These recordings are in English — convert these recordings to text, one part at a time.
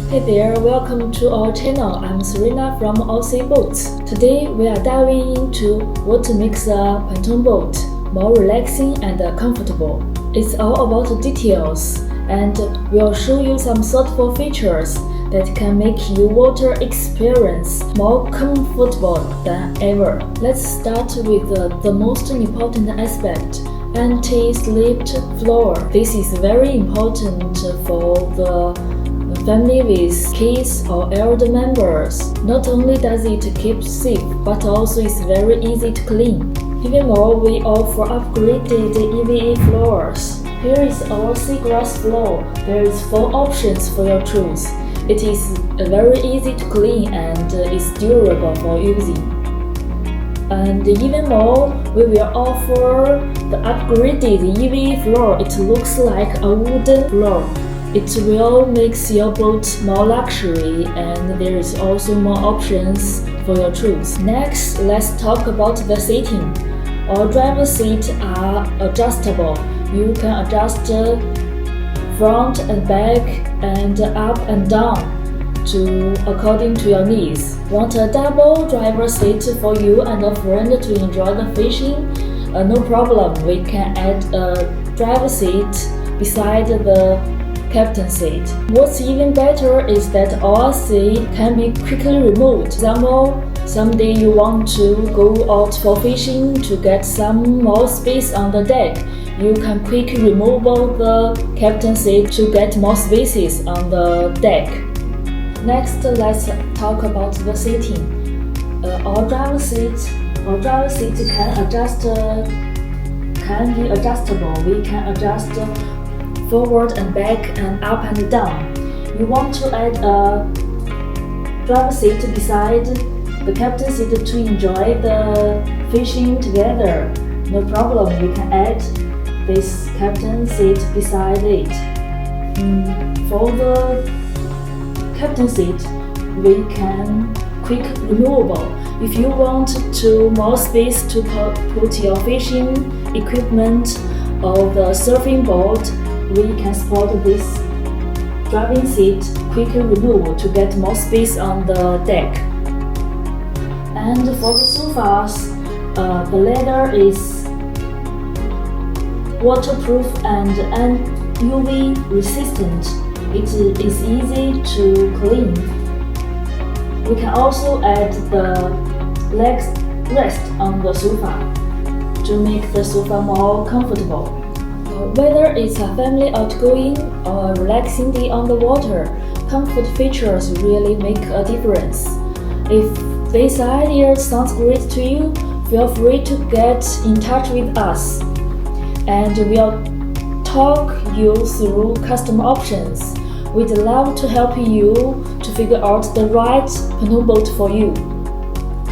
Hey there, welcome to our channel. I'm Serena from OC Boats. Today we are diving into what makes a pontoon boat more relaxing and comfortable. It's all about the details, and we'll show you some thoughtful features that can make your water experience more comfortable than ever. Let's start with the most important aspect: anti-slipped floor. This is very important for the family with kids or elder members. Not only does it keep safe, but also is very easy to clean. Even more, we offer upgraded EVA floors. Here is our seagrass floor. There is 4 options for your choice. It is very easy to clean and is durable for using. And even more, we will offer the upgraded EVA floor. It looks like a wooden floor. It will make your boat more luxury, and there is also more options for your choice. Next, let's talk about the seating. Our driver's seats are adjustable. You can adjust front and back and up and down according to your needs. Want a double driver's seat for you and a friend to enjoy the fishing? No problem. We can add a driver's seat beside the captain seat. What's even better is that our seat can be quickly removed. Example, someday you want to go out for fishing to get some more space on the deck. You can quickly remove the captain seat to get more spaces on the deck. Next, let's talk about the seating. Our driver's seat can be adjustable. We can adjust forward and back and up and down. You want to add a driver's seat beside the captain seat to enjoy the fishing together. No problem, we can add this captain seat beside it. For the captain seat, we can quick removable. If you want more space to put your fishing equipment or the surfing board, we can support this driving seat quickly removable to get more space on the deck. And for the sofas, the leather is waterproof and UV resistant. It is easy to clean. We can also add the leg rest on the sofa to make the sofa more comfortable. Whether it's a family outgoing or a relaxing day on the water, comfort features really make a difference. If this idea sounds great to you, feel free to get in touch with us, and we'll talk you through custom options. We'd love to help you to figure out the right pontoon boat for you.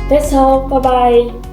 That's all, bye bye!